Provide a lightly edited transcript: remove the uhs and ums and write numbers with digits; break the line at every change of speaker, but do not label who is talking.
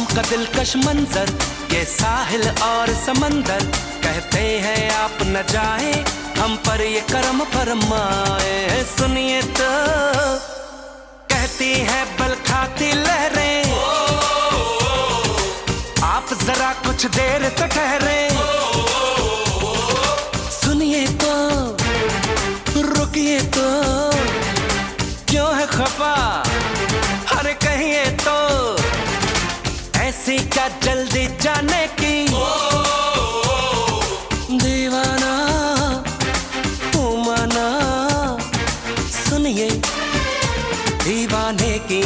का दिलकश मंजर, ये साहिल और समंदर, कहते हैं आप न जाए हम पर ये करम फरमाए। सुनिए तो कहती है बल खाती लहरें, आप जरा कुछ देर तो ठहरे। सुनिए तो रुकिए तो क्यों है खफा, अरे कहिए तो ऐसी क्या जल्दी जाने की। दीवाना तू माना, सुनिए दीवाने की